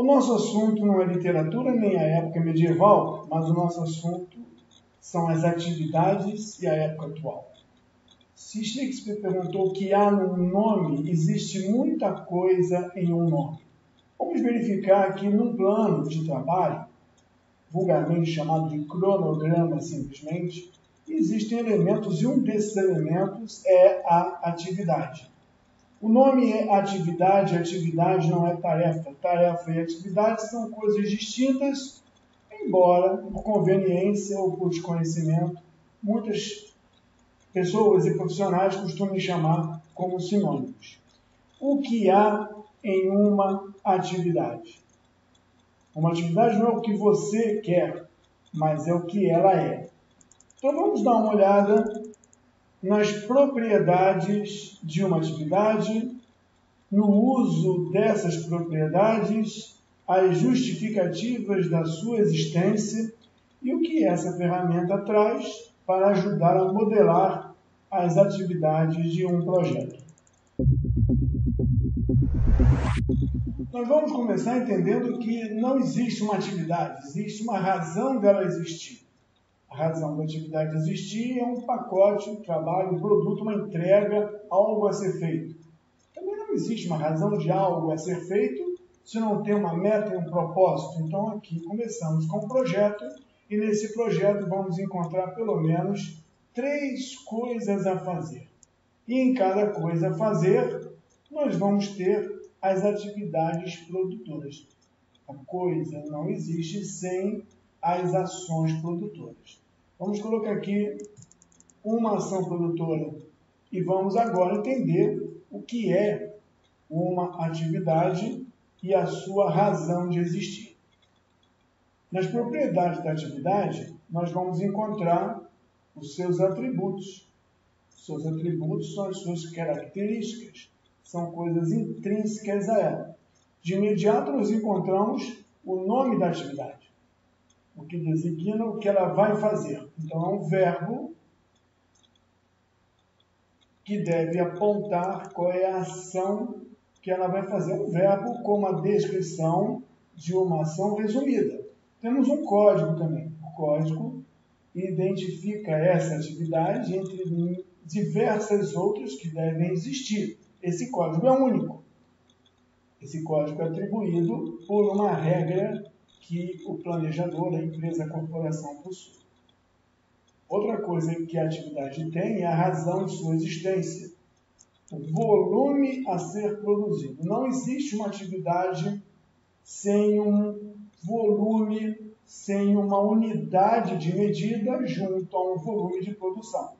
nosso assunto não é literatura nem a época medieval, mas o nosso assunto são as atividades e a época atual. Se Shakespeare perguntou o que há num nome, existe muita coisa em um nome. Vamos verificar que num plano de trabalho, vulgarmente chamado de cronograma simplesmente, existem elementos e um desses elementos é a atividade. O nome é atividade, atividade não é tarefa. Tarefa e atividade são coisas distintas, embora, por conveniência ou por desconhecimento, muitas pessoas e profissionais costumam chamar como sinônimos. O que há em uma atividade? Uma atividade não é o que você quer, mas é o que ela é. Então vamos dar uma olhada nas propriedades de uma atividade, no uso dessas propriedades, as justificativas da sua existência e o que essa ferramenta traz para ajudar a modelar as atividades de um projeto. Nós vamos começar entendendo que não existe uma atividade, existe uma razão dela existir. A razão da atividade existir é um pacote, um trabalho, um produto, uma entrega, algo a ser feito. Também não existe uma razão de algo a ser feito se não tem uma meta e um propósito. Então aqui começamos com um projeto e nesse projeto vamos encontrar pelo menos 3 coisas a fazer. E em cada coisa a fazer, nós vamos ter as atividades produtoras. A coisa não existe sem as ações produtoras. Vamos colocar aqui uma ação produtora e vamos agora entender o que é uma atividade e a sua razão de existir. Nas propriedades da atividade, nós vamos encontrar os seus atributos. Os seus atributos são as suas características, são coisas intrínsecas a ela. De imediato, nós encontramos o nome da atividade, o que designa o que ela vai fazer. Então, é um verbo que deve apontar qual é a ação que ela vai fazer. Um verbo com uma descrição de uma ação resumida. Temos um código também. O código identifica essa atividade entre diversas outras que devem existir. Esse código é único. Esse código é atribuído por uma regra que o planejador, a empresa, a corporação possui. Outra coisa que a atividade tem é a razão de sua existência. O volume a ser produzido. Não existe uma atividade sem um volume, sem uma unidade de medida junto a um volume de produção.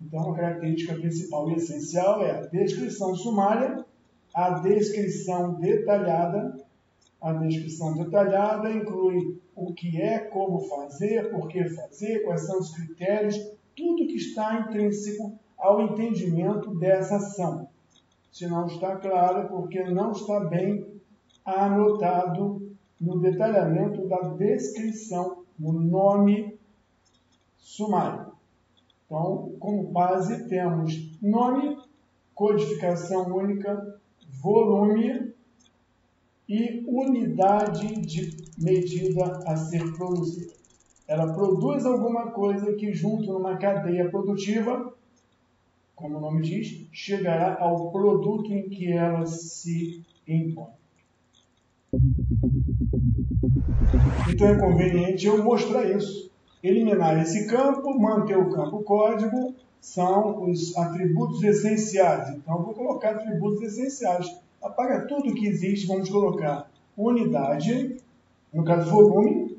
Então, a característica principal e essencial é a descrição sumária, a descrição detalhada. A descrição detalhada inclui o que é, como fazer, por que fazer, quais são os critérios, tudo que está intrínseco ao entendimento dessa ação. Se não está claro, porque não está bem anotado no detalhamento da descrição, no nome sumário. Então, como base, temos nome, codificação única, volume e unidade de medida a ser produzida. Ela produz alguma coisa que, junto numa cadeia produtiva, como o nome diz, chegará ao produto em que ela se impõe. Então é conveniente eu mostrar isso. Eliminar esse campo, manter o campo código, são os atributos essenciais. Então eu vou colocar atributos essenciais. Apaga tudo que existe, vamos colocar unidade, no caso volume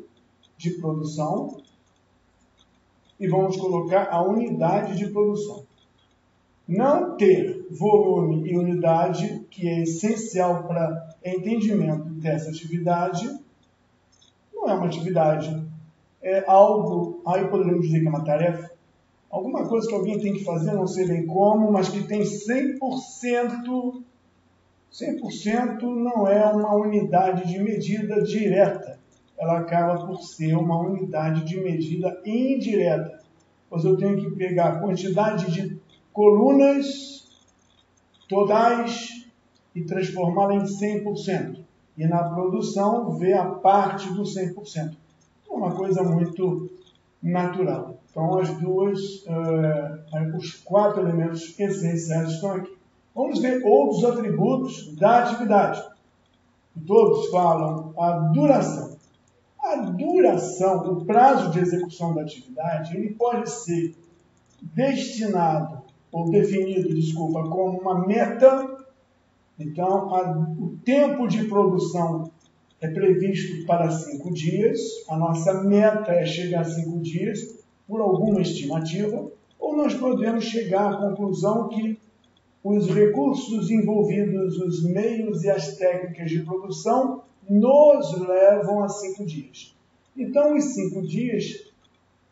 de produção, e vamos colocar a unidade de produção. Não ter volume e unidade, que é essencial para entendimento dessa atividade, não é uma atividade. É algo, aí poderíamos dizer que é uma tarefa, alguma coisa que alguém tem que fazer, não sei bem como, mas que tem 100% não é uma unidade de medida direta. Ela acaba por ser uma unidade de medida indireta. Pois eu tenho que pegar a quantidade de colunas totais e transformá-la em 100%. e na produção vê a parte do 100%. É uma coisa muito natural. Então, os 4 elementos essenciais estão aqui. Vamos ver outros atributos da atividade. Todos falam a duração. A duração, o prazo de execução da atividade, ele pode ser destinado ou definido, como uma meta. Então, o tempo de produção é previsto para 5 dias. A nossa meta é chegar a 5 dias por alguma estimativa. Ou nós podemos chegar à conclusão que os recursos envolvidos, os meios e as técnicas de produção nos levam a 5 dias. Então, os 5 dias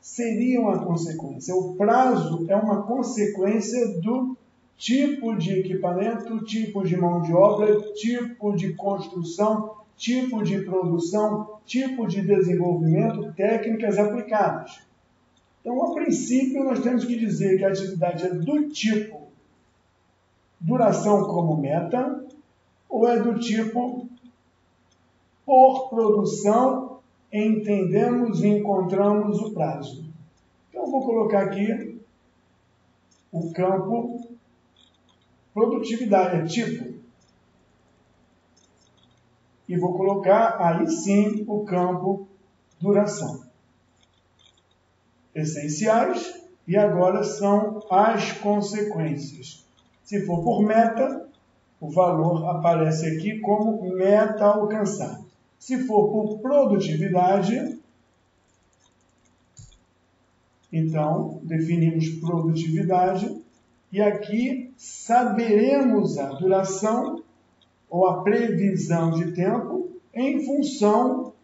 seriam a consequência. O prazo é uma consequência do tipo de equipamento, tipo de mão de obra, tipo de construção, tipo de produção, tipo de desenvolvimento, técnicas aplicadas. Então, a princípio, nós temos que dizer que a atividade é do tipo duração como meta, ou é do tipo por produção entendemos e encontramos o prazo. Então, eu vou colocar aqui o campo produtividade, tipo. E vou colocar aí sim o campo duração. Essenciais, e agora são as consequências. Se for por meta, o valor aparece aqui como meta alcançada. Se for por produtividade, então definimos produtividade e aqui saberemos a duração ou a previsão de tempo em função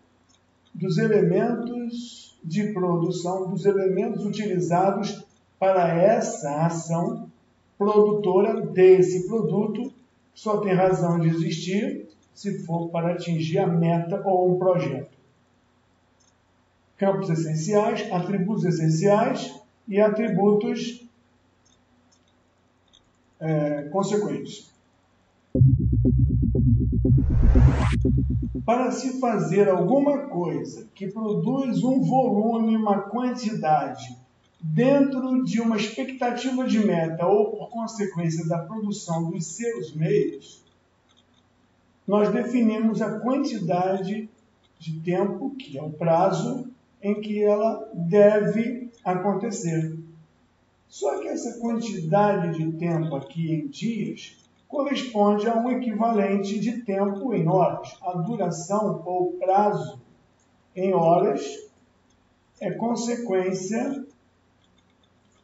dos elementos de produção, dos elementos utilizados para essa ação produtora desse produto, só tem razão de existir se for para atingir a meta ou um projeto. Campos essenciais, atributos essenciais e atributos consequentes. Para se fazer alguma coisa que produz um volume, uma quantidade, dentro de uma expectativa de meta ou por consequência da produção dos seus meios, nós definimos a quantidade de tempo, que é o prazo, em que ela deve acontecer. Só que essa quantidade de tempo aqui em dias corresponde a um equivalente de tempo em horas. A duração ou prazo em horas é consequência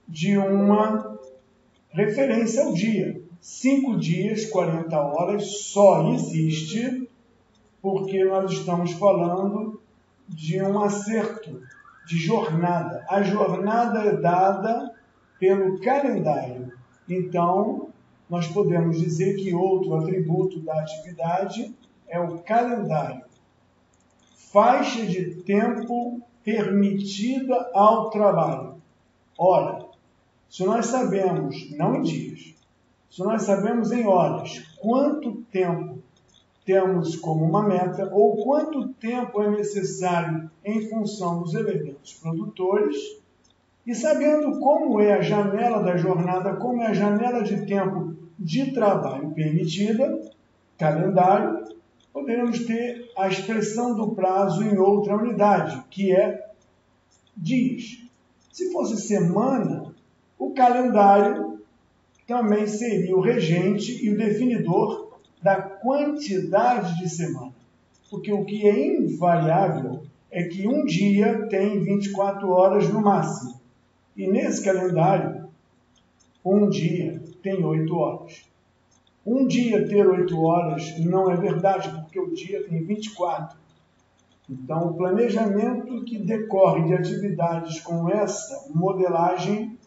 de uma referência ao dia. 5 dias, 40 horas, só existe porque nós estamos falando de um acerto de jornada. A jornada é dada pelo calendário. Então, nós podemos dizer que outro atributo da atividade é o calendário. Faixa de tempo permitida ao trabalho. Ora, se nós sabemos, não em dias, se nós sabemos em horas quanto tempo temos como uma meta ou quanto tempo é necessário em função dos elementos produtores, e sabendo como é a janela da jornada, como é a janela de tempo de trabalho permitida, calendário, poderemos ter a expressão do prazo em outra unidade, que é dias. Se fosse semana, o calendário também seria o regente e o definidor da quantidade de semana. Porque o que é invariável é que um dia tem 24 horas no máximo. E nesse calendário, um dia tem 8 horas. Um dia ter 8 horas não é verdade, porque o dia tem 24. Então, o planejamento que decorre de atividades com essa modelagem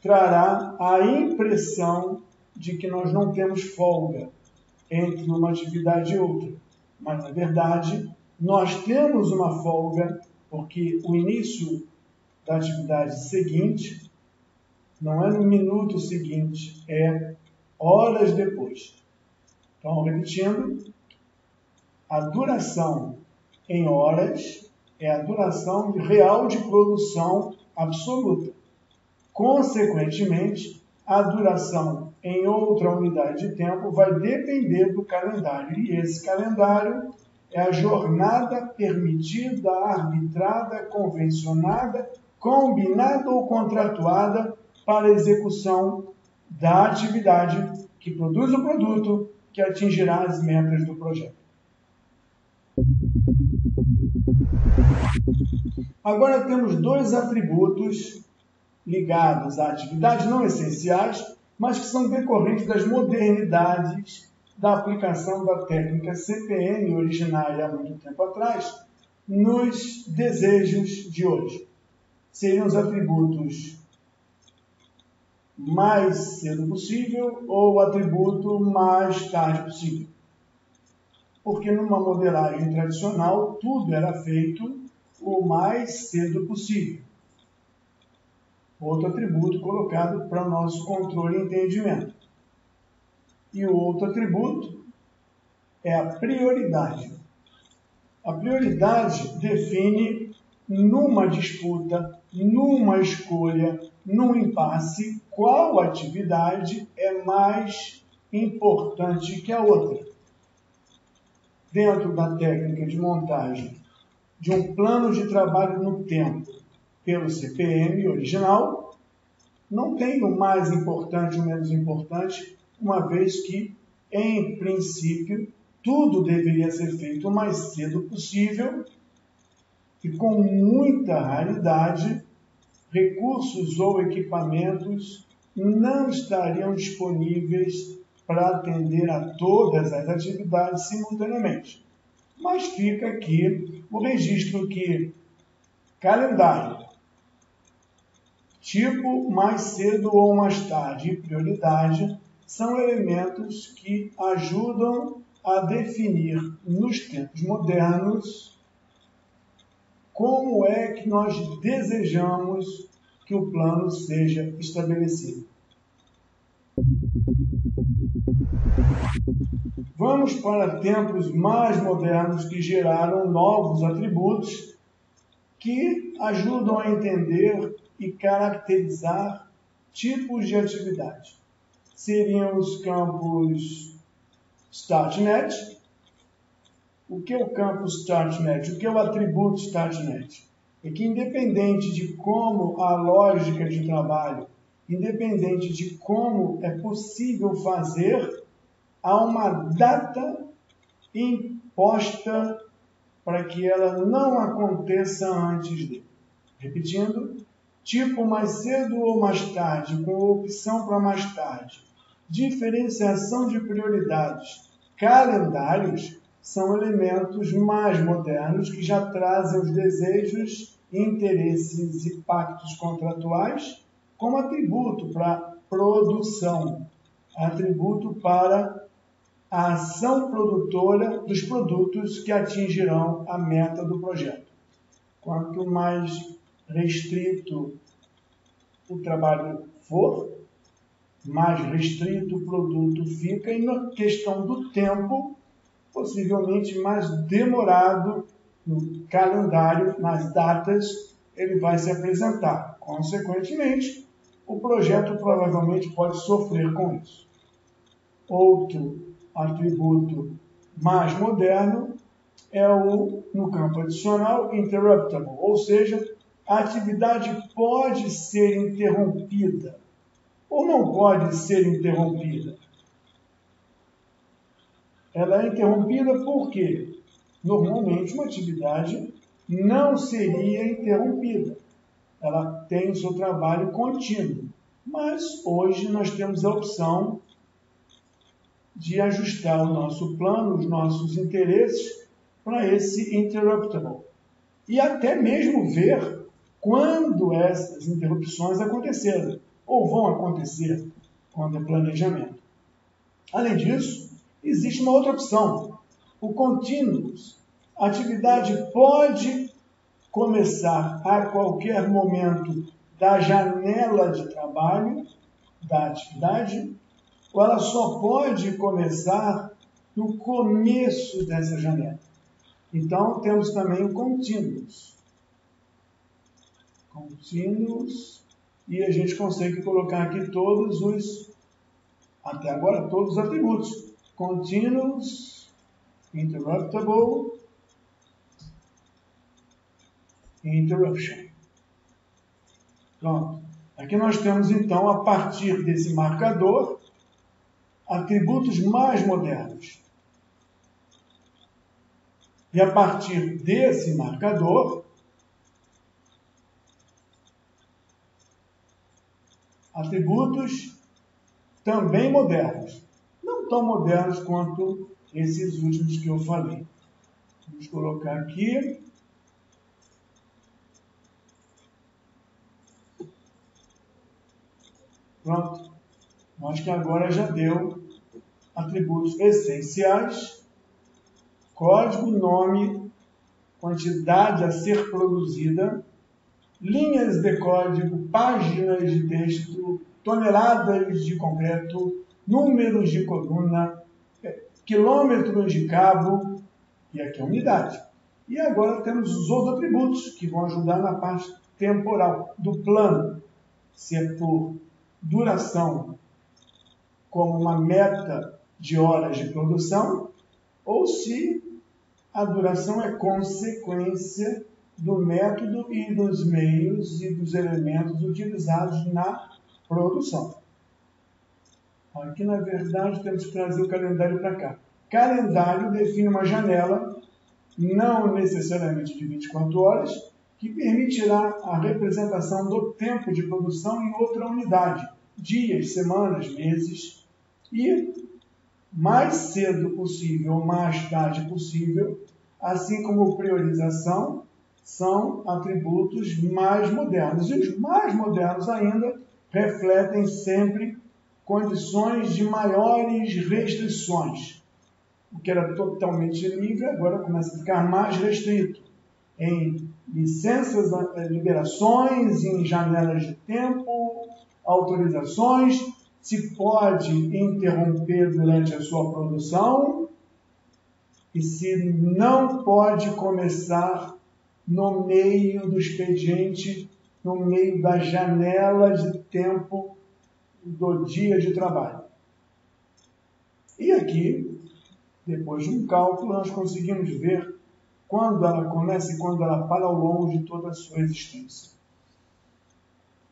trará a impressão de que nós não temos folga entre uma atividade e outra. Mas, na verdade, nós temos uma folga porque o início da atividade seguinte não é no minuto seguinte, é horas depois. Então, repetindo, A duração em horas é a duração real de produção absoluta. Consequentemente, a duração em outra unidade de tempo vai depender do calendário. E esse calendário é a jornada permitida, arbitrada, convencionada, combinada ou contratuada para a execução da atividade que produz o produto que atingirá as metas do projeto. Agora temos dois atributos ligados a atividades não essenciais, mas que são decorrentes das modernidades da aplicação da técnica CPM originária há muito tempo atrás nos desejos de hoje. Seriam os atributos mais cedo possível ou o atributo mais tarde possível. Porque numa modelagem tradicional, tudo era feito o mais cedo possível. Outro atributo colocado para o nosso controle e entendimento. E o outro atributo é a prioridade. A prioridade define numa disputa, numa escolha, num impasse, qual atividade é mais importante que a outra. Dentro da técnica de montagem de um plano de trabalho no tempo pelo CPM original, não tem o mais importante e o menos importante, uma vez que, em princípio, tudo deveria ser feito o mais cedo possível e com muita raridade, recursos ou equipamentos não estariam disponíveis para atender a todas as atividades simultaneamente. Mas fica aqui o registro que calendário, tipo mais cedo ou mais tarde e prioridade são elementos que ajudam a definir nos tempos modernos como é que nós desejamos que o plano seja estabelecido. Vamos para tempos mais modernos que geraram novos atributos que ajudam a entender e caracterizar tipos de atividade. Seriam os campos StartNet. O que é o campo StartNet? O que é o atributo StartNet? É que independente de como a lógica de trabalho, independente de como é possível fazer, há uma data imposta para que ela não aconteça antes de. Repetindo, tipo mais cedo ou mais tarde, com opção para mais tarde. Diferenciação de prioridades. Calendários são elementos mais modernos que já trazem os desejos, interesses e pactos contratuais como atributo para produção, atributo para a ação produtora dos produtos que atingirão a meta do projeto. Quanto mais restrito o trabalho for, mais restrito o produto fica e na questão do tempo, possivelmente mais demorado no calendário, nas datas, ele vai se apresentar. Consequentemente, o projeto provavelmente pode sofrer com isso. Outro atributo mais moderno é o, no campo adicional, interruptible, ou seja, a atividade pode ser interrompida ou não pode ser interrompida. Ela é interrompida por quê? Normalmente, uma atividade não seria interrompida. Ela tem o seu trabalho contínuo. Mas hoje nós temos a opção de ajustar o nosso plano, os nossos interesses para esse interruptible. E até mesmo ver quando essas interrupções aconteceram ou vão acontecer quando é planejamento. Além disso, existe uma outra opção, o continuous. A atividade pode começar a qualquer momento da janela de trabalho da atividade, ou ela só pode começar no começo dessa janela. Então, temos também o Continuous. Continuous. E a gente consegue colocar aqui até agora, todos os atributos. Continuous, Interruptible, Interruption. Pronto. Aqui nós temos, então, a partir desse marcador, atributos mais modernos. E a partir desse marcador, atributos também modernos. Não tão modernos quanto esses últimos que eu falei. Vamos colocar aqui. Pronto. Acho que agora já deu atributos essenciais, código, nome, quantidade a ser produzida, linhas de código, páginas de texto, toneladas de concreto, números de coluna, quilômetros de cabo, e aqui a unidade. E agora temos os outros atributos que vão ajudar na parte temporal do plano, se é por duração como uma meta de horas de produção, ou se a duração é consequência do método e dos meios e dos elementos utilizados na produção. Aqui, na verdade, temos que trazer o calendário para cá. Calendário define uma janela, não necessariamente de 24 horas, que permitirá a representação do tempo de produção em outra unidade, dias, semanas, meses, e mais cedo possível, mais tarde possível, assim como priorização, são atributos mais modernos. E os mais modernos ainda refletem sempre condições de maiores restrições. O que era totalmente livre agora começa a ficar mais restrito em licenças, liberações, em janelas de tempo, autorizações, se pode interromper durante a sua produção e se não pode começar no meio do expediente, no meio da janela de tempo do dia de trabalho. E aqui, depois de um cálculo, nós conseguimos ver quando ela começa e quando ela para ao longo de toda a sua existência.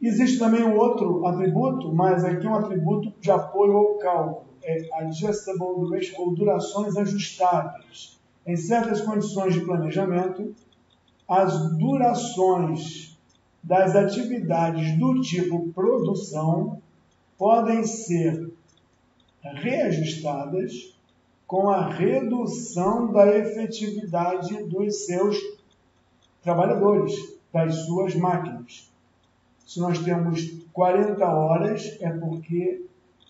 Existe também um outro atributo, mas aqui um atributo de apoio ao cálculo. É Adjustable Duration, ou durações ajustáveis. Em certas condições de planejamento, as durações das atividades do tipo produção podem ser reajustadas com a redução da efetividade dos seus trabalhadores, das suas máquinas. Se nós temos 40 horas, é porque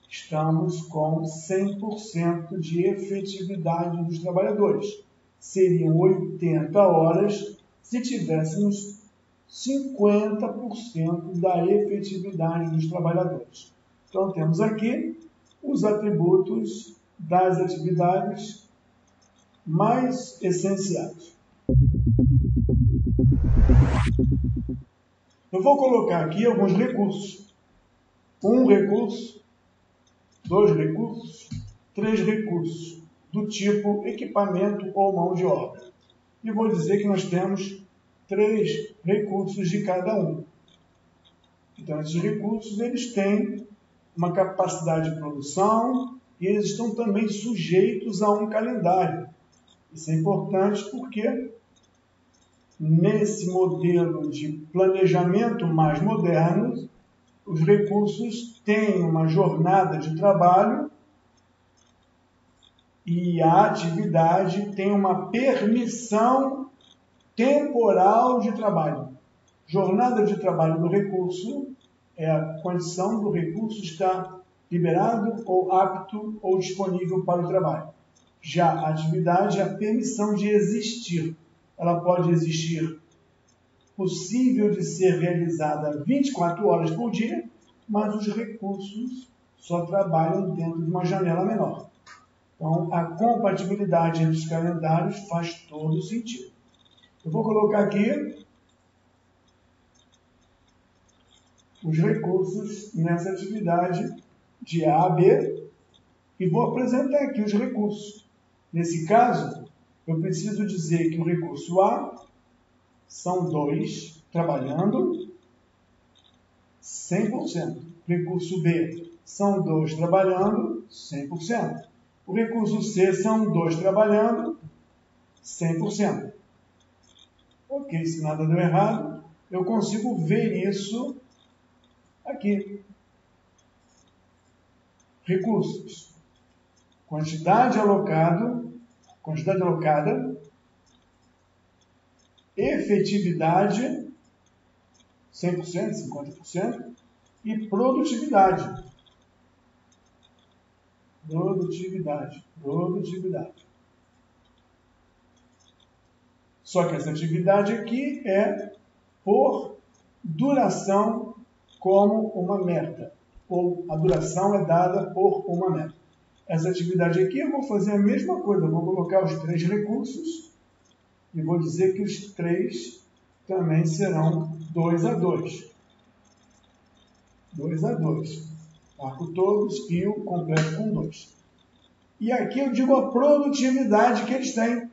estamos com 100% de efetividade dos trabalhadores. Seriam 80 horas se tivéssemos 50% da efetividade dos trabalhadores. Então, temos aqui os atributos das atividades mais essenciais. Eu vou colocar aqui alguns recursos. 1 recurso, 2 recursos, 3 recursos, do tipo equipamento ou mão de obra. E vou dizer que nós temos 3 recursos de cada um. Então, esses recursos, eles têm uma capacidade de produção e eles estão também sujeitos a um calendário. Isso é importante porque nesse modelo de planejamento mais moderno, os recursos têm uma jornada de trabalho e a atividade tem uma permissão temporal de trabalho. Jornada de trabalho do recurso é a condição do recurso estar liberado ou apto ou disponível para o trabalho. Já a atividade é a permissão de existir. Ela pode existir possível de ser realizada 24 horas por dia, mas os recursos só trabalham dentro de uma janela menor. Então, a compatibilidade entre os calendários faz todo sentido. Eu vou colocar aqui os recursos nessa atividade de A a B e vou apresentar aqui os recursos. Nesse caso, eu preciso dizer que o recurso A são 2 trabalhando 100%. Recurso B são 2 trabalhando 100%. O recurso C são 2 trabalhando 100%. Ok, se nada deu errado, eu consigo ver isso aqui. Recursos. Quantidade alocada, efetividade, 100%, 50%, e produtividade. Produtividade. Só que essa atividade aqui é por duração como uma meta, ou a duração é dada por uma meta. Essa atividade aqui eu vou fazer a mesma coisa, eu vou colocar os 3 recursos e vou dizer que os 3 também serão 2 a 2. 2 a 2. Marco todos, fio completo com 2. E aqui eu digo a produtividade que eles têm.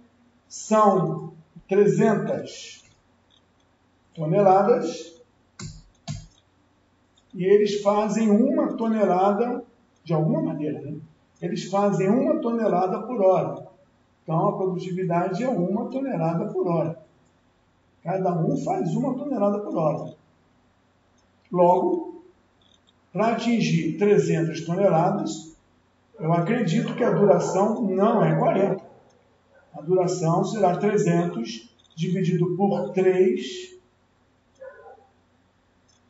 São 300 toneladas e eles fazem 1 tonelada, de alguma maneira, né? Eles fazem 1 tonelada por hora. Então, a produtividade é 1 tonelada por hora. Cada um faz 1 tonelada por hora. Logo, para atingir 300 toneladas, eu acredito que a duração não é 40. A duração será 300 dividido por 3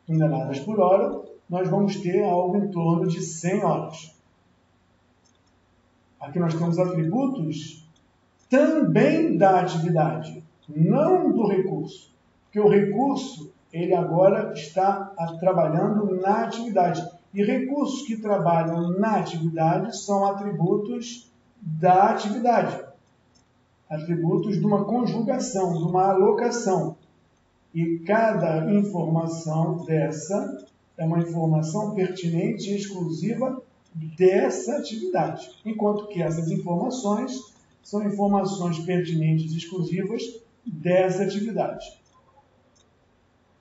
toneladas por hora. Nós vamos ter algo em torno de 100 horas. Aqui nós temos atributos também da atividade, não do recurso. Porque o recurso, ele agora está trabalhando na atividade. E recursos que trabalham na atividade são atributos da atividade. Atributos de uma conjugação, de uma alocação. E cada informação dessa é uma informação pertinente e exclusiva dessa atividade. Enquanto que essas informações são informações pertinentes e exclusivas dessa atividade.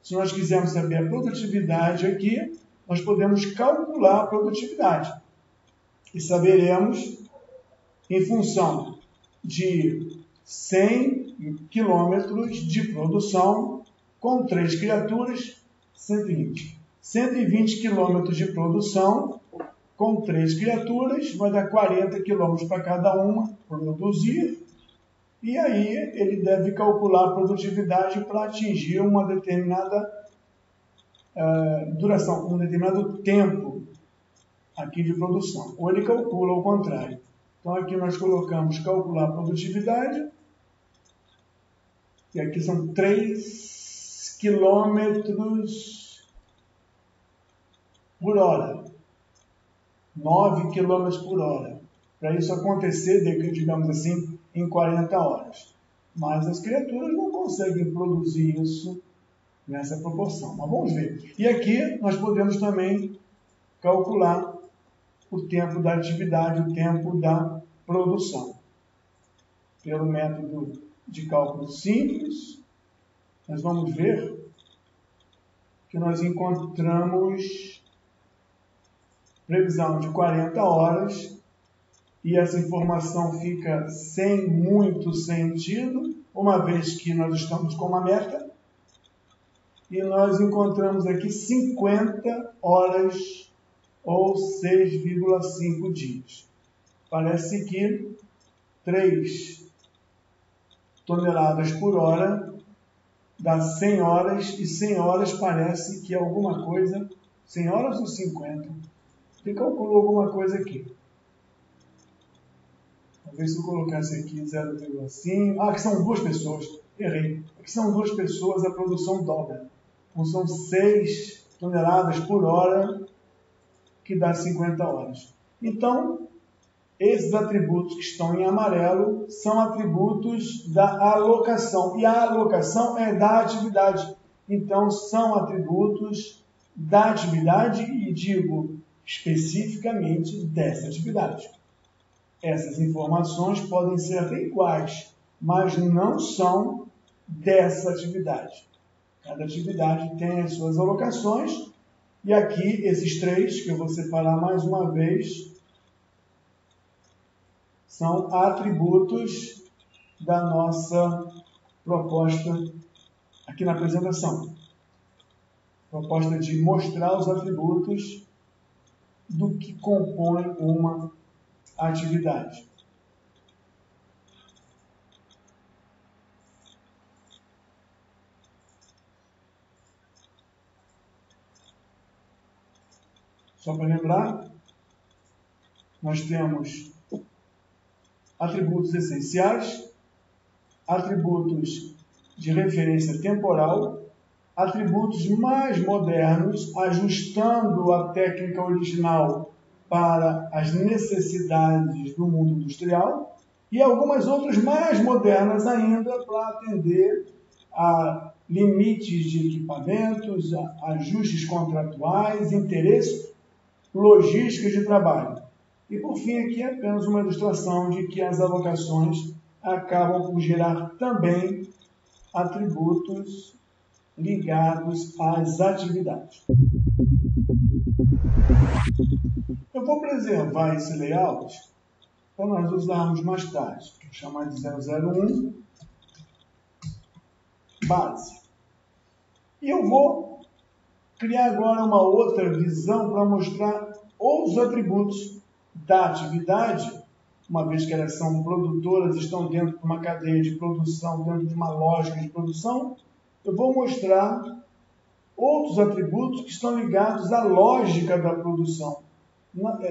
Se nós quisermos saber a produtividade aqui, nós podemos calcular a produtividade. E saberemos, em função de 100 quilômetros de produção, com 3 criaturas, 120. 120 quilômetros de produção, com 3 criaturas, vai dar 40 quilômetros para cada uma produzir. E aí ele deve calcular a produtividade para atingir uma determinada duração, um determinado tempo aqui de produção. Ou ele calcula o contrário. Então aqui nós colocamos calcular a produtividade. E aqui são 3 quilômetros por hora. 9 quilômetros por hora. Para isso acontecer, digamos assim, em 40 horas. Mas as criaturas não conseguem produzir isso nessa proporção. Mas vamos ver. E aqui nós podemos também calcular o tempo da atividade, o tempo da produção. Pelo método de cálculo simples, nós vamos ver que nós encontramos previsão de 40 horas e essa informação fica sem muito sentido, uma vez que nós estamos com uma meta, e nós encontramos aqui 50 horas ou 6,5 dias. Parece que 3 toneladas por hora dá 100 horas, e 100 horas parece que é alguma coisa, 100 horas ou 50? Você calculou alguma coisa aqui. Talvez se eu colocasse aqui 0,5. Aqui são 2 pessoas. Errei. Aqui são 2 pessoas, a produção dobra. Então são 6 toneladas por hora, que dá 50 horas. Então, Esses atributos que estão em amarelo são atributos da alocação. E a alocação é da atividade. Então, são atributos da atividade e digo especificamente dessa atividade. Essas informações podem ser até iguais, mas não são dessa atividade. Cada atividade tem as suas alocações. E aqui, esses três, que eu vou separar mais uma vez, são atributos da nossa proposta aqui na apresentação. Proposta de mostrar os atributos do que compõe uma atividade. Só para lembrar, nós temos atributos essenciais, atributos de referência temporal, atributos mais modernos, ajustando a técnica original para as necessidades do mundo industrial, e algumas outras mais modernas ainda para atender a limites de equipamentos, a ajustes contratuais, interesses, logística de trabalho. E por fim aqui é apenas uma ilustração de que as alocações acabam por gerar também atributos ligados às atividades. Eu vou preservar esse layout para nós usarmos mais tarde. Vou chamar de 001 base. E eu vou criar agora uma outra visão para mostrar outros atributos da atividade, uma vez que elas são produtoras, estão dentro de uma cadeia de produção, dentro de uma lógica de produção. Eu vou mostrar outros atributos que estão ligados à lógica da produção.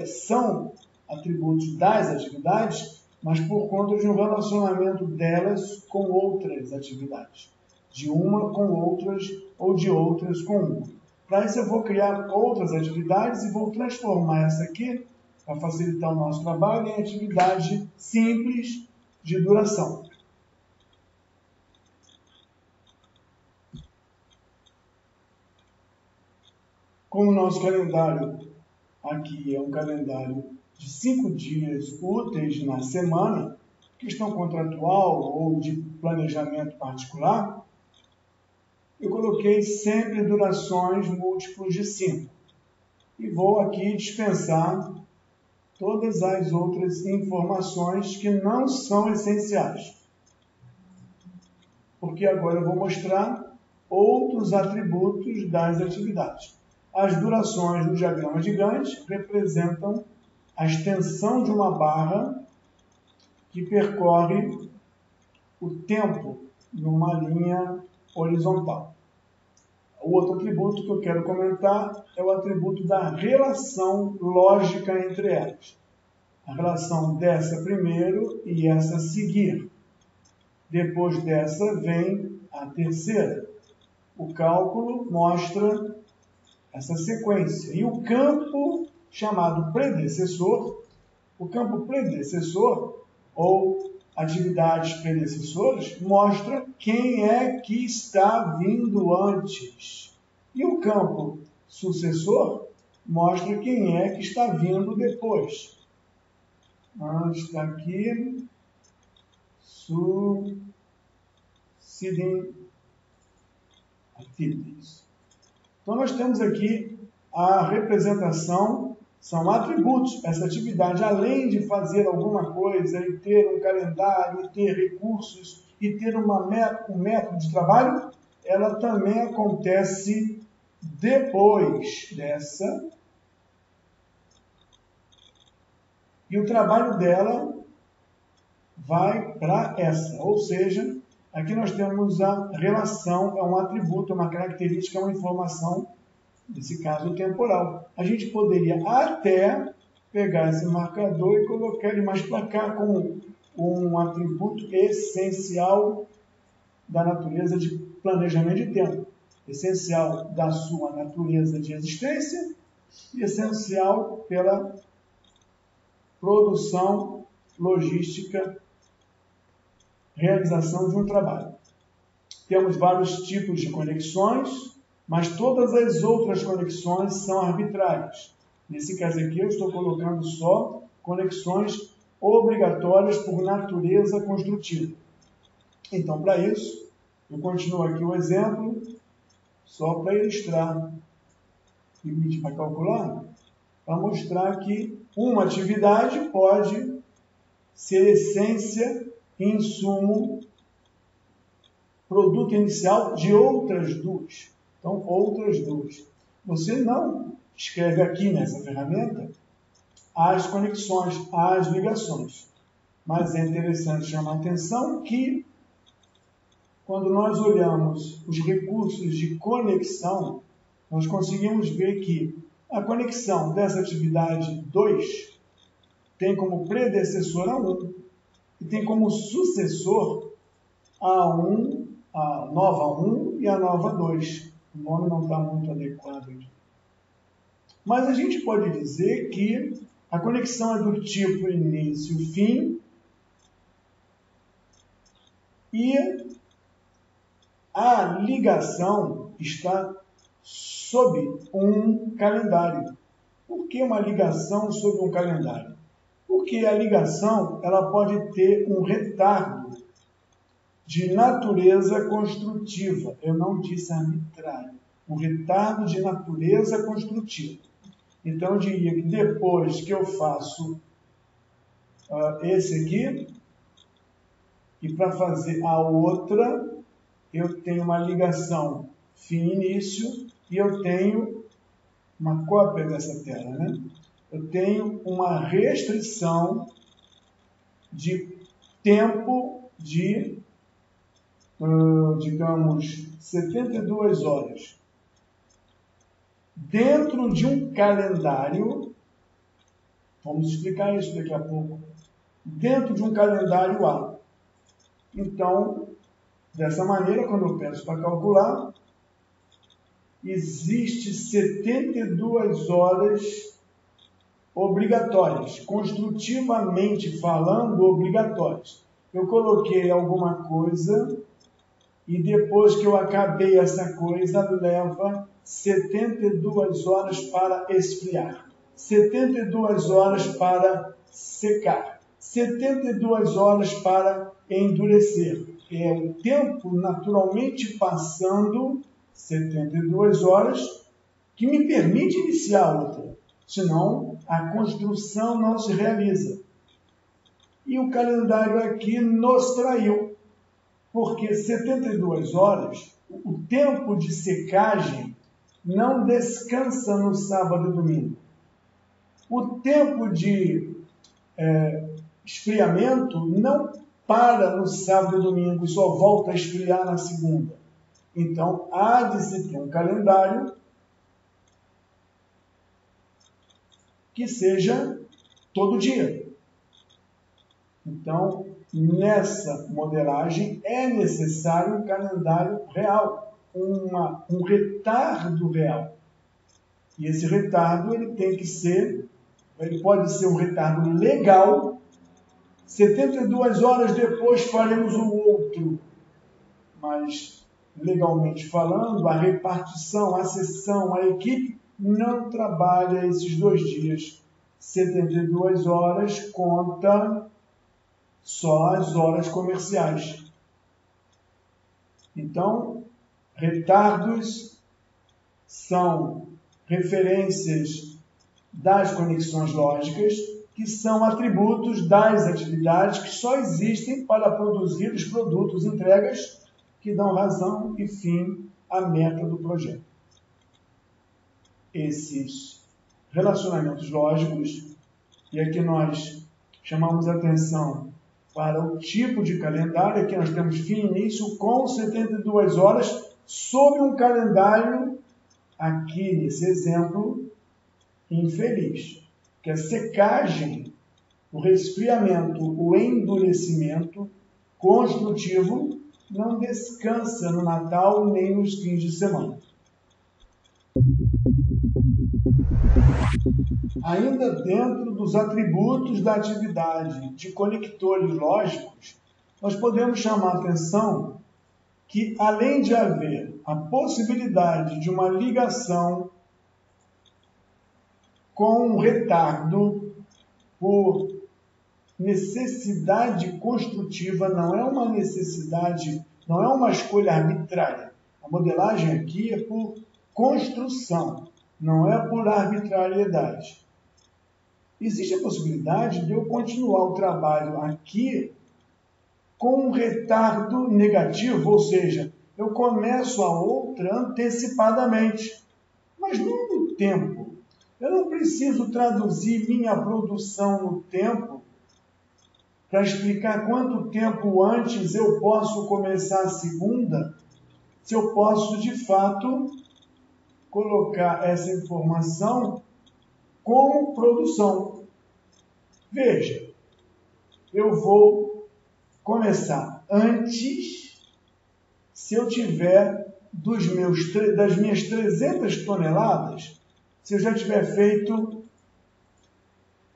São atributos das atividades, mas por conta de um relacionamento delas com outras atividades. De uma com outras ou de outras com uma. Para isso eu vou criar outras atividades e vou transformar essa aqui, para facilitar o nosso trabalho, em atividade simples de duração. Como o nosso calendário aqui é um calendário de 5 dias úteis na semana, questão contratual ou de planejamento particular, eu coloquei sempre durações múltiplos de 5. E vou aqui dispensar todas as outras informações que não são essenciais. Porque agora eu vou mostrar outros atributos das atividades. As durações do diagrama de Gantt representam a extensão de uma barra que percorre o tempo numa linha horizontal. O outro atributo que eu quero comentar é o atributo da relação lógica entre elas. A relação dessa primeiro e essa seguir. Depois dessa vem a terceira. O cálculo mostra essa sequência. E o campo chamado predecessor, o campo predecessor, ou atividades predecessoras, mostra quem é que está vindo antes. E o campo sucessor mostra quem é que está vindo depois. Está aqui, succeeding activities. Então nós temos aqui a representação, são atributos. Essa atividade, além de fazer alguma coisa e ter um calendário, e ter recursos, e ter um método de trabalho, ela também acontece depois dessa. E o trabalho dela vai para essa. Ou seja, aqui nós temos a relação, é um atributo, é uma característica, é uma informação, nesse caso temporal. A gente poderia até pegar esse marcador e colocar ele mais para cá como um atributo essencial da natureza de planejamento de tempo. Essencial da sua natureza de existência e essencial pela produção, logística, realização de um trabalho. Temos vários tipos de conexões, mas todas as outras conexões são arbitrárias. Nesse caso aqui, eu estou colocando só conexões obrigatórias por natureza construtiva. Então, para isso, eu continuo aqui o exemplo, só para ilustrar. Limite para calcular, para mostrar que uma atividade pode ser essência, insumo, produto inicial de outras duas. Então, outras duas. Você não escreve aqui nessa ferramenta as conexões, as ligações. Mas é interessante chamar a atenção que, quando nós olhamos os recursos de conexão, nós conseguimos ver que a conexão dessa atividade 2 tem como predecessor a 1 e tem como sucessor a 1, a nova 1 e a nova 2. O nome não está muito adequado aqui. Mas a gente pode dizer que a conexão é do tipo início-fim e a ligação está sob um calendário. Por que uma ligação sob um calendário? Porque a ligação ela pode ter um retardo de natureza construtiva. Eu não disse arbitrário. Um retardo de natureza construtiva. Então, eu diria que depois que eu faço esse aqui, e para fazer a outra, eu tenho uma ligação fim-início e eu tenho uma cópia dessa tela, né? Eu tenho uma restrição de tempo de, digamos, 72 horas. Dentro de um calendário, vamos explicar isso daqui a pouco, dentro de um calendário A. Então, dessa maneira, quando eu peço para calcular, existe 72 horas obrigatórias, construtivamente falando, obrigatórias. Eu coloquei alguma coisa e depois que eu acabei essa coisa, leva 72 horas para esfriar, 72 horas para secar, 72 horas para endurecer. É o tempo naturalmente passando 72 horas que me permite iniciar outra. Senão, a construção não se realiza. E o calendário aqui nos traiu. Porque 72 horas, o tempo de secagem não descansa no sábado e domingo. O tempo de esfriamento não para no sábado e domingo e só volta a esfriar na segunda. Então, há de se ter um calendário que seja todo dia. Então, nessa modelagem é necessário um calendário real, um retardo real. E esse retardo ele pode ser um retardo legal. 72 horas depois faremos o outro. Mas, legalmente falando, a repartição, a seção, a equipe não trabalha esses 2 dias. 72 horas conta só as horas comerciais. Então, retardos são referências das conexões lógicas, que são atributos das atividades que só existem para produzir os produtos, entregas que dão razão e fim à meta do projeto. Esses relacionamentos lógicos, e aqui nós chamamos a atenção para o tipo de calendário, aqui nós temos fim e início com 72 horas, sob um calendário, aqui nesse exemplo, infeliz, que a secagem, o resfriamento, o endurecimento construtivo não descansa no Natal nem nos fins de semana. Ainda dentro dos atributos da atividade de conectores lógicos, nós podemos chamar a atenção que, além de haver a possibilidade de uma ligação com um retardo por necessidade construtiva, não é uma necessidade, não é uma escolha arbitrária. A modelagem aqui é por construção, não é por arbitrariedade. Existe a possibilidade de eu continuar o trabalho aqui com um retardo negativo, ou seja, eu começo a outra antecipadamente, mas não no tempo. Eu não preciso traduzir minha produção no tempo para explicar quanto tempo antes eu posso começar a segunda, se eu posso, de fato, colocar essa informação como produção. Veja, eu vou começar antes, se eu tiver das minhas 300 toneladas, se eu já tiver feito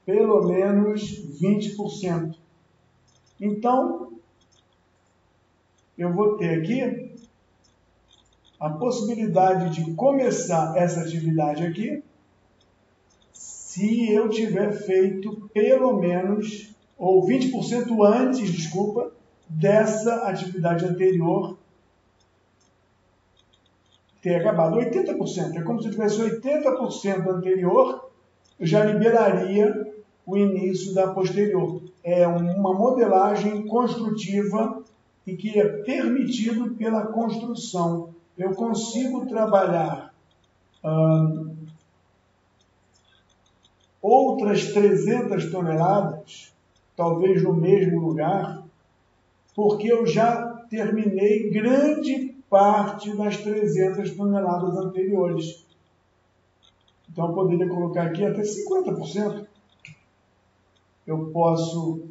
pelo menos 20%. Então, eu vou ter aqui a possibilidade de começar essa atividade aqui, se eu tiver feito pelo menos, ou 20% antes, desculpa, dessa atividade anterior ter acabado. 80%, é como se eu tivesse 80% anterior, eu já liberaria o início da posterior. É uma modelagem construtiva e que é permitido pela construção. Eu consigo trabalhar outras 300 toneladas, talvez no mesmo lugar, porque eu já terminei grande parte das 300 toneladas anteriores. Então, eu poderia colocar aqui até 50%. Eu posso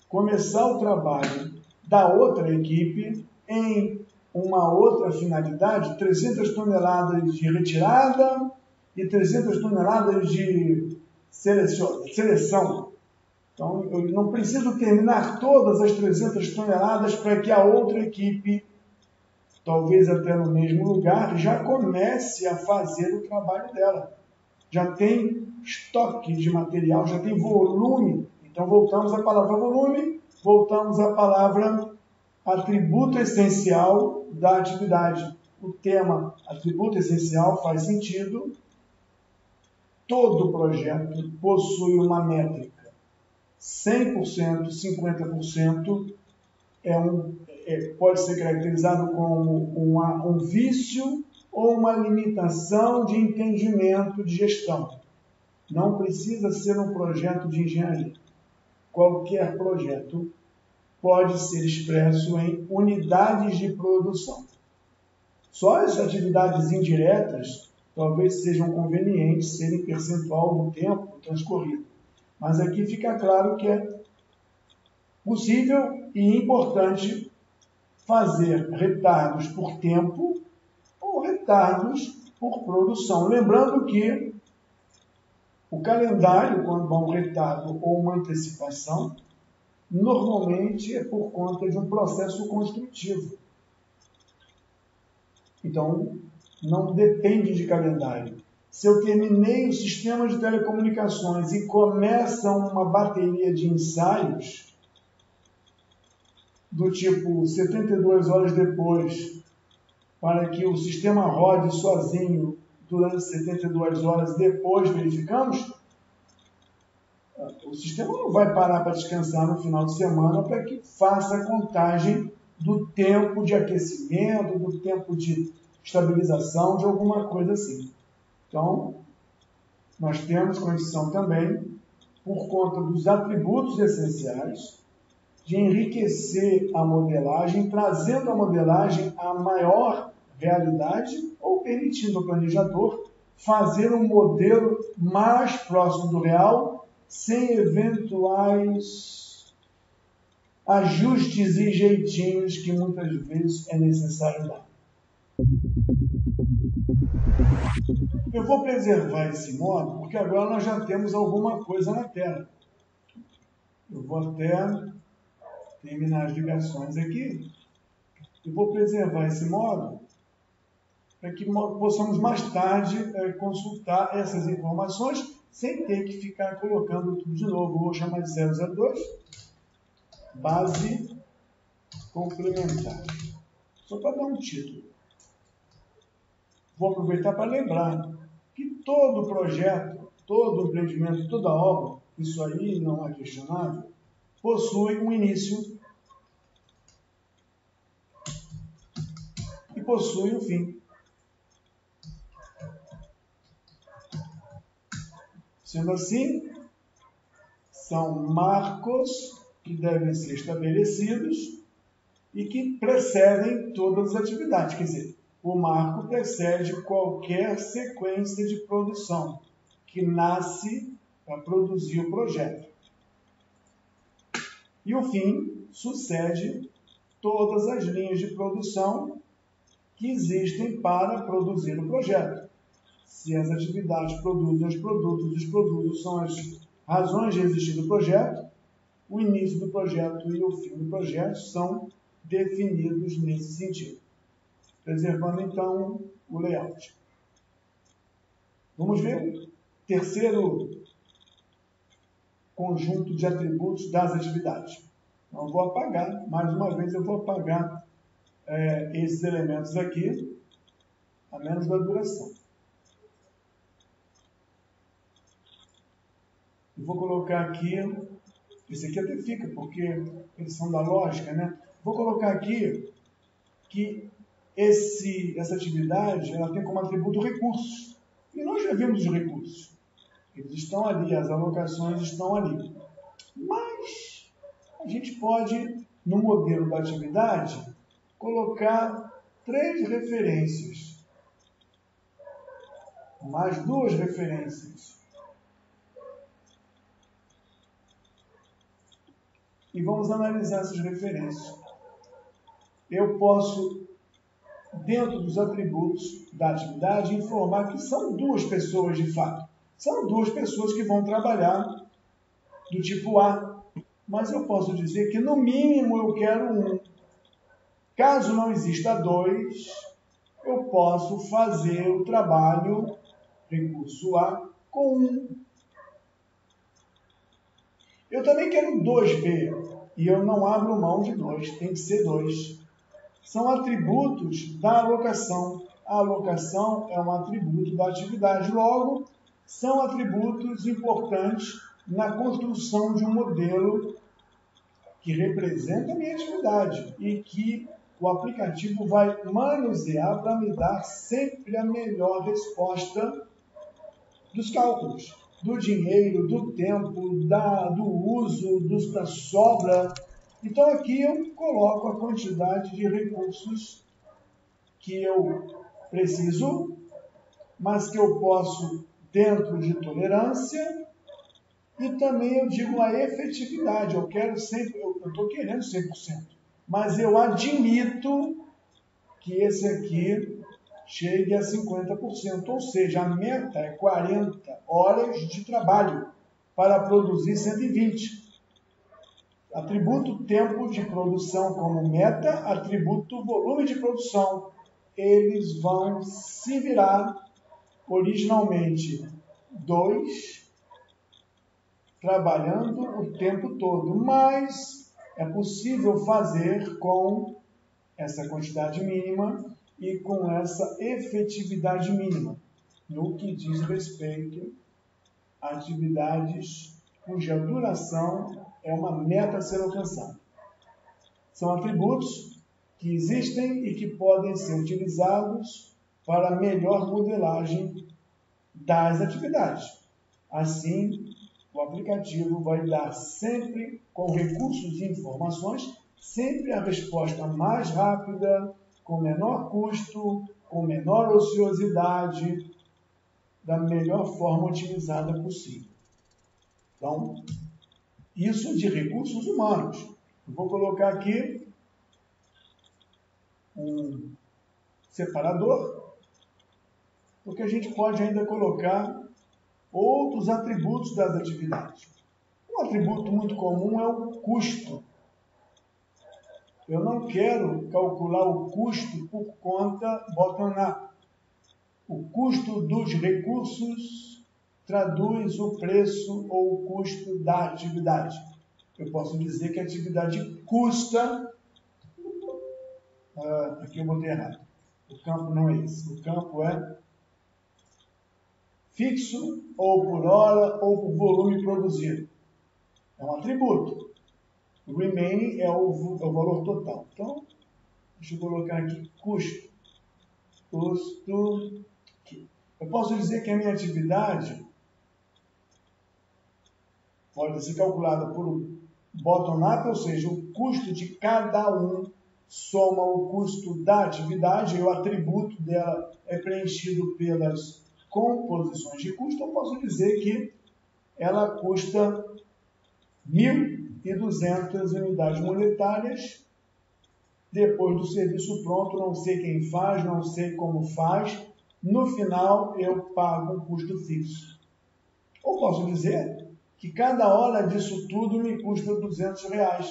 começar o trabalho da outra equipe em uma outra finalidade, 300 toneladas de retirada e 300 toneladas de seleção. Então, eu não preciso terminar todas as 300 toneladas para que a outra equipe, talvez até no mesmo lugar, já comece a fazer o trabalho dela. Já tem estoque de material, já tem volume. Então, voltamos à palavra volume, voltamos à palavra atributo essencial da atividade. O tema atributo essencial faz sentido. Todo projeto possui uma métrica. 100%, 50% pode ser caracterizado como um vício ou uma limitação de entendimento de gestão. Não precisa ser um projeto de engenharia. Qualquer projeto pode ser expresso em unidades de produção. Só as atividades indiretas talvez sejam convenientes serem percentual do tempo transcorrido. Mas aqui fica claro que é possível e importante fazer retardos por tempo ou retardos por produção. Lembrando que o calendário, quando há um retardo ou uma antecipação, normalmente é por conta de um processo construtivo. Então, não depende de calendário. Se eu terminei o sistema de telecomunicações e começa uma bateria de ensaios, do tipo 72 horas depois, para que o sistema rode sozinho durante 72 horas depois verificamos, o sistema não vai parar para descansar no final de semana para que faça a contagem do tempo de aquecimento, do tempo de estabilização, de alguma coisa assim. Então, nós temos condição também, por conta dos atributos essenciais, de enriquecer a modelagem, trazendo a modelagem à maior realidade ou permitindo ao planejador fazer um modelo mais próximo do real, sem eventuais ajustes e jeitinhos que muitas vezes é necessário dar. Eu vou preservar esse modo, porque agora nós já temos alguma coisa na tela. Eu vou até terminar as ligações aqui. Eu vou preservar esse modo para que possamos mais tarde consultar essas informações sem ter que ficar colocando tudo de novo. Vou chamar de 002, base complementar. Só para dar um título. Vou aproveitar para lembrar que todo projeto, todo empreendimento, toda obra, isso aí não é questionável, possui um início e possui um fim. Sendo assim, são marcos que devem ser estabelecidos e que precedem todas as atividades. Quer dizer, o marco precede qualquer sequência de produção que nasce para produzir o projeto. E o fim sucede todas as linhas de produção que existem para produzir o projeto. Se as atividades produzem os produtos são as razões de existir do projeto, o início do projeto e o fim do projeto são definidos nesse sentido. Preservando, então, o layout. Vamos ver o terceiro conjunto de atributos das atividades. Então, eu vou apagar, mais uma vez, eu vou apagar esses elementos aqui, a menos da duração. Eu vou colocar aqui, esse aqui até fica, porque eles são da lógica, né? Vou colocar aqui que essa atividade ela tem como atributo recursos. E nós já vimos os recursos. Eles estão ali, as alocações estão ali. Mas a gente pode, no modelo da atividade, colocar 3 referências. Mais 2 referências. E vamos analisar essas referências. Eu posso, dentro dos atributos da atividade, informar que são 2 pessoas de fato. São 2 pessoas que vão trabalhar do tipo A. Mas eu posso dizer que, no mínimo, eu quero 1. Caso não exista 2, eu posso fazer o trabalho, recurso A, com 1. Eu também quero 2B, e eu não abro mão de 2, tem que ser 2. São atributos da alocação. A alocação é um atributo da atividade, logo, são atributos importantes na construção de um modelo que representa a minha atividade e que o aplicativo vai manusear para me dar sempre a melhor resposta dos cálculos, do dinheiro, do tempo, do uso, da sobra. Então aqui eu coloco a quantidade de recursos que eu preciso, mas que eu posso dentro de tolerância, e também eu digo a efetividade. Eu quero sempre, eu estou querendo 100%, mas eu admito que esse aqui chegue a 50%, ou seja, a meta é 40 horas de trabalho para produzir 120. Atributo tempo de produção como meta, atributo volume de produção. Eles vão se virar originalmente 2, trabalhando o tempo todo, mas é possível fazer com essa quantidade mínima e com essa efetividade mínima, no que diz respeito a atividades cuja duração é uma meta a ser alcançada. São atributos que existem e que podem ser utilizados para melhor modelagem das atividades. Assim, o aplicativo vai dar sempre, com recursos e informações, sempre a resposta mais rápida, com menor custo, com menor ociosidade, da melhor forma otimizada possível. Então, isso de recursos humanos. Eu vou colocar aqui um separador, porque que a gente pode ainda colocar outros atributos das atividades. Um atributo muito comum é o custo. Eu não quero calcular o custo por conta bottom-up. O custo dos recursos traduz o preço ou o custo da atividade. Eu posso dizer que a atividade custa... aqui eu botei errado. O campo não é esse. O campo é fixo, ou por hora, ou por volume produzido. É um atributo. O remaining é o valor total. Então, deixa eu colocar aqui custo. Custo. Aqui. Eu posso dizer que a minha atividade pode ser calculada por bottom-up, ou seja, o custo de cada um soma o custo da atividade e o atributo dela é preenchido pelas composições de custo. Eu posso dizer que ela custa 1.200 unidades monetárias. Depois do serviço pronto, não sei quem faz, não sei como faz. No final, eu pago um custo fixo. Ou posso dizer que cada hora disso tudo me custa R$200.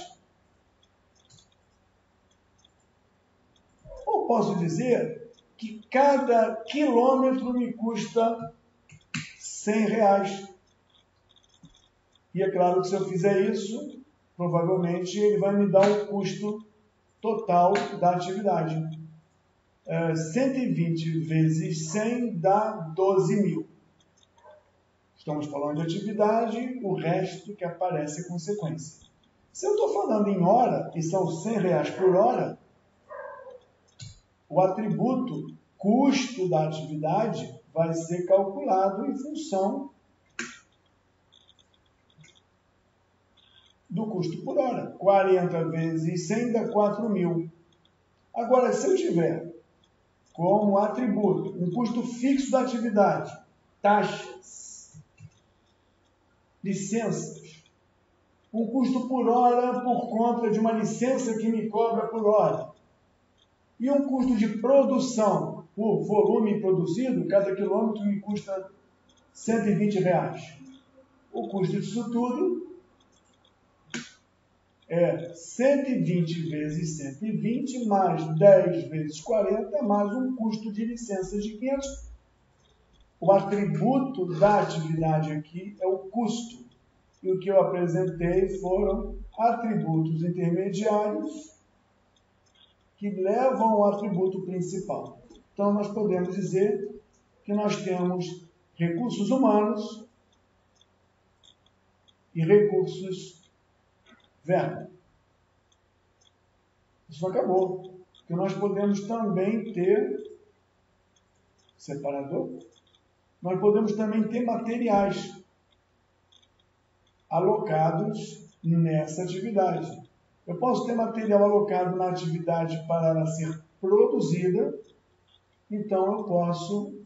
Ou posso dizer que cada quilômetro me custa R$100. E é claro que se eu fizer isso, provavelmente ele vai me dar o custo total da atividade. 120 vezes 100 dá 12.000. Estamos falando de atividade, o resto que aparece é consequência. Se eu estou falando em hora, e são R$100 por hora, o atributo custo da atividade vai ser calculado em função do custo por hora. 40 vezes 100 dá 4.000. Agora, se eu tiver como atributo um custo fixo da atividade, taxas, licenças, um custo por hora por conta de uma licença que me cobra por hora, e um custo de produção por volume produzido, cada quilômetro me custa R$120. O custo disso tudo é 120 vezes 120 mais 10 vezes 40 mais um custo de licença de 500. O atributo da atividade aqui é o custo. E o que eu apresentei foram atributos intermediários que levam ao atributo principal. Então, nós podemos dizer que nós temos recursos humanos e recursos verba. Isso acabou. Porque nós podemos também ter separador. Nós podemos também ter materiais alocados nessa atividade. Eu posso ter material alocado na atividade para ela ser produzida, então eu posso,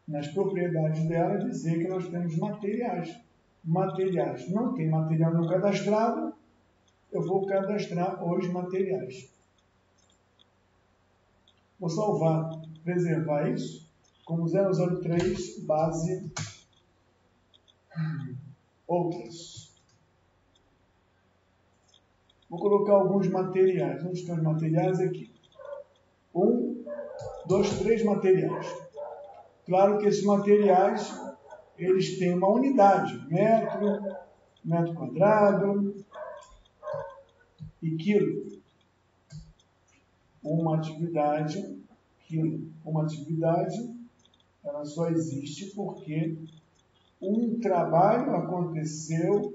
nas propriedades dela, dizer que nós temos materiais. Materiais. Não tem material não cadastrado, eu vou cadastrar os materiais. Vou salvar, preservar isso, como 003, base, outros. Vou colocar alguns materiais. Onde estão os materiais? Aqui. 1, 2, 3 materiais. Claro que esses materiais, eles têm uma unidade. Metro, metro quadrado e quilo. Uma atividade, quilo. Uma atividade, ela só existe porque um trabalho aconteceu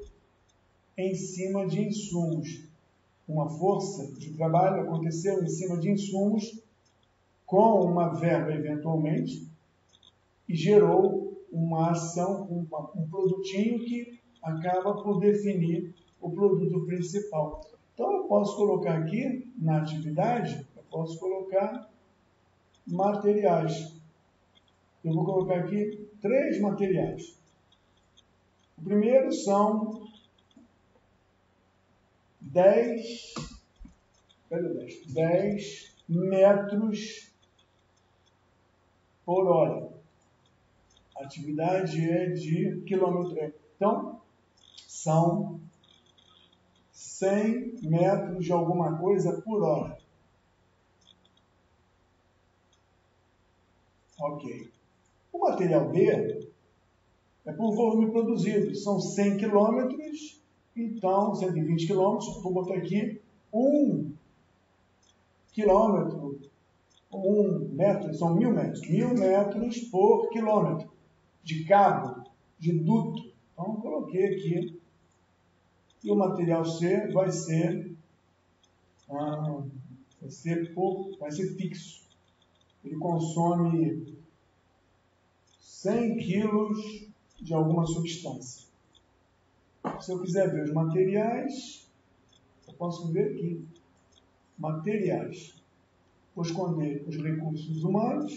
em cima de insumos. Uma força de trabalho aconteceu em cima de insumos com uma verba, eventualmente, e gerou uma ação, um produtinho que acaba por definir o produto principal. Então, eu posso colocar aqui, na atividade, eu posso colocar materiais. Eu vou colocar aqui 3 materiais. O primeiro são 10 metros por hora. atividade é de quilômetro. Então, são 100 metros de alguma coisa por hora. Ok. O material B é por volume produzido. São 100 quilômetros, então 120 quilômetros. Vou botar aqui 1 quilômetro, 1 metro, são 1000 metros. 1000 metros por quilômetro de cabo, de duto. Então, coloquei aqui. E o material C vai ser fixo. Ele consome 100 quilos de alguma substância. Se eu quiser ver os materiais, eu posso ver aqui. Materiais. Vou esconder os recursos humanos,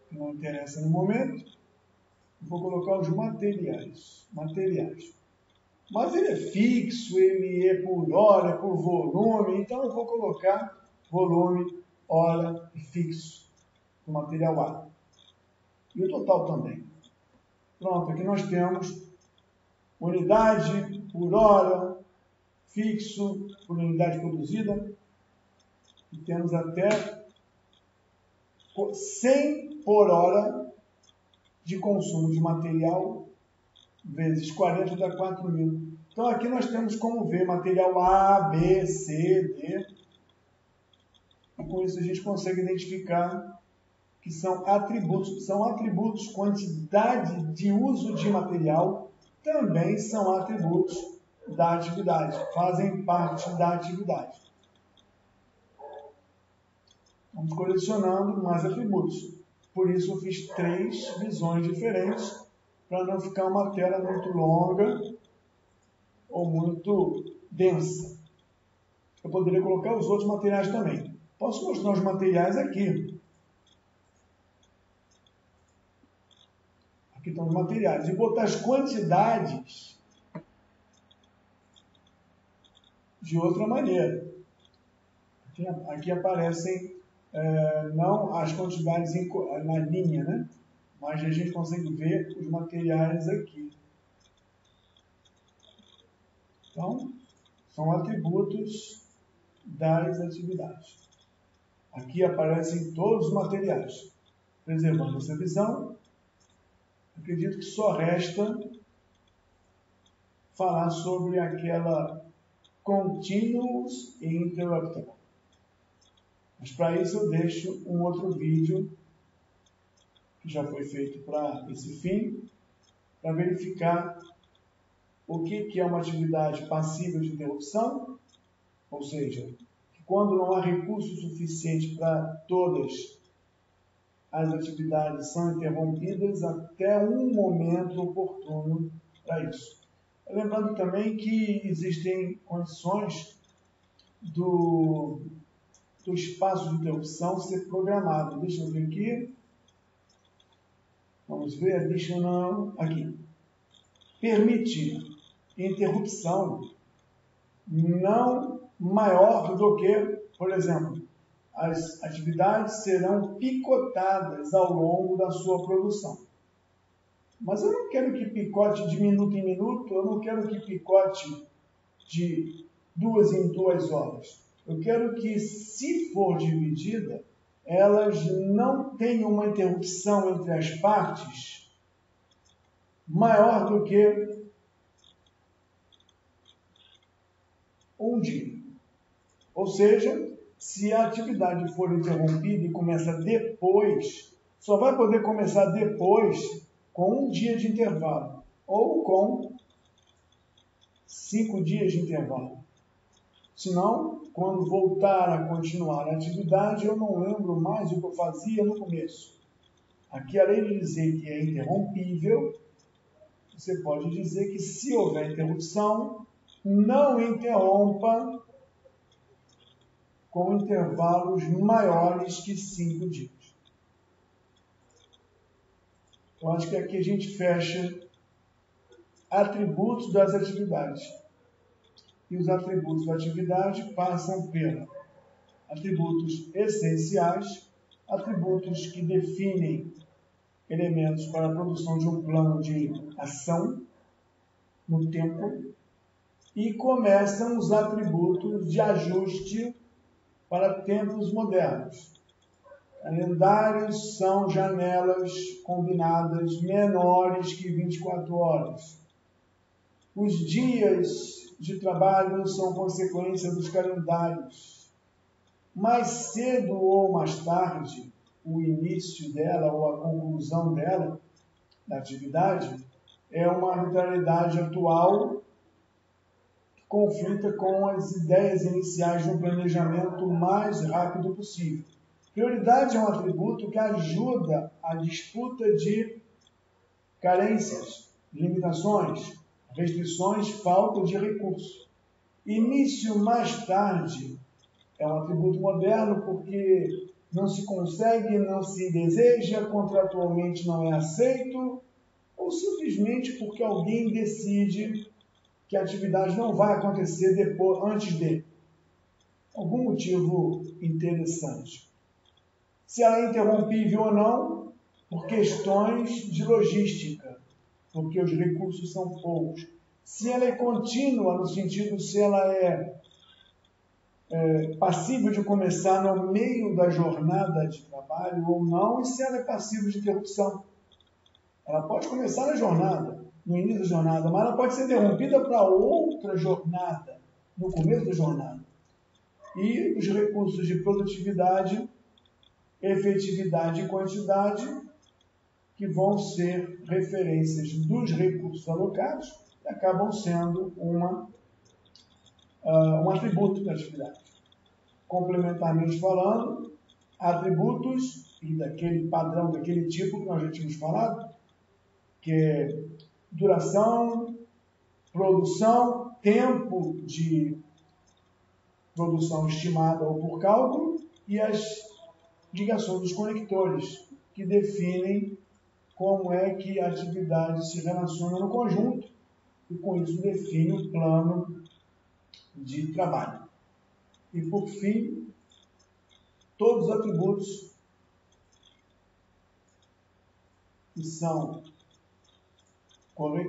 que não interessa no momento. Vou colocar os materiais. Mas ele é fixo, ele é por hora, é por volume, então eu vou colocar volume, hora e fixo do material A. E o total também. Pronto, aqui nós temos unidade por hora, fixo por unidade produzida, e temos até 100 por hora de consumo de material vezes 40 dá 4.000. Então aqui nós temos como ver material A, B, C, D. E com isso a gente consegue identificar que são atributos, quantidade de uso de material, também são atributos da atividade, fazem parte da atividade. Vamos colecionando mais atributos. Por isso eu fiz 3 visões diferentes, para não ficar uma tela muito longa ou muito densa. Eu poderia colocar os outros materiais também. Posso mostrar os materiais aqui. Aqui estão os materiais. E botar as quantidades de outra maneira. Aqui aparecem não as quantidades na linha, né? Mas a gente consegue ver os materiais aqui. Então, são atributos das atividades. Aqui aparecem todos os materiais. Preservando essa visão, acredito que só resta falar sobre aquela Continuous Interruptible. Mas para isso eu deixo um outro vídeo que já foi feito para esse fim, para verificar o que é uma atividade passível de interrupção, ou seja, que quando não há recurso suficiente para todas as atividades são interrompidas até um momento oportuno para isso. Lembrando também que existem condições do espaço de interrupção ser programado. Deixa eu ver aqui. Vamos ver, additional, aqui. Permitir interrupção não maior do que, por exemplo, as atividades serão picotadas ao longo da sua produção. Mas eu não quero que picote de minuto em minuto, eu não quero que picote de 2 em 2 horas. Eu quero que, se for dividida, elas não tenham uma interrupção entre as partes maior do que um dia. Ou seja, se a atividade for interrompida e começa depois, só vai poder começar depois com 1 dia de intervalo ou com 5 dias de intervalo. Senão, quando voltar a continuar a atividade, eu não lembro mais o que eu fazia no começo. Aqui, além de dizer que é interrompível, você pode dizer que, se houver interrupção, não interrompa com intervalos maiores que 5 dias. Eu acho que aqui a gente fecha atributos das atividades. E os atributos da atividade passam por atributos essenciais, atributos que definem elementos para a produção de um plano de ação no tempo e começam os atributos de ajuste para tempos modernos. Calendários são janelas combinadas menores que 24 horas. Os dias de trabalho são consequência dos calendários. Mais cedo ou mais tarde, o início dela ou a conclusão dela, da atividade, é uma arbitrariedade atual que conflita com as ideias iniciais de um planejamento o mais rápido possível. Prioridade é um atributo que ajuda a disputa de carências, limitações, restrições, falta de recursos. Início mais tarde é um atributo moderno porque não se consegue, não se deseja, contratualmente não é aceito, ou simplesmente porque alguém decide que a atividade não vai acontecer depois, antes de algum motivo interessante. Se ela é interrompível ou não, por questões de logística, porque os recursos são poucos. Se ela é contínua, no sentido se ela é passível de começar no meio da jornada de trabalho ou não, e se ela é passível de interrupção. Ela pode começar na jornada, no início da jornada, mas ela pode ser interrompida para outra jornada, no começo da jornada. E os recursos de produtividade, efetividade e quantidade, que vão ser referências dos recursos alocados, acabam sendo um atributo da atividade. Complementarmente falando, atributos e daquele padrão, daquele tipo que nós já tínhamos falado, que é duração, produção, tempo de produção estimada ou por cálculo e as ligações dos conectores, que definem como é que a atividade se relaciona no conjunto e com isso define o plano de trabalho. E por fim, todos os atributos que são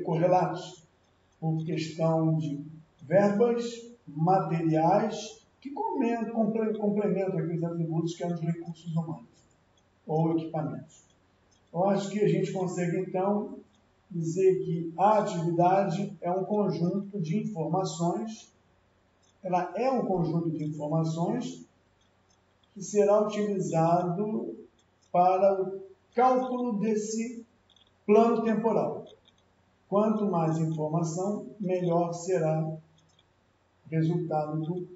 correlatos por questão de verbas, materiais, que complementam aqueles atributos que são os recursos humanos ou equipamentos. Eu acho que a gente consegue, então, dizer que a atividade é um conjunto de informações, ela é um conjunto de informações que será utilizado para o cálculo desse plano temporal. Quanto mais informação, melhor será o resultado do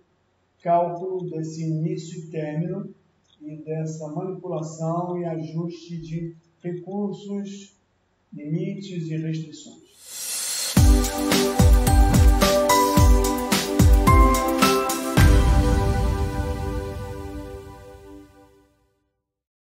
cálculo desse início e término e dessa manipulação e ajuste de recursos, limites e restrições.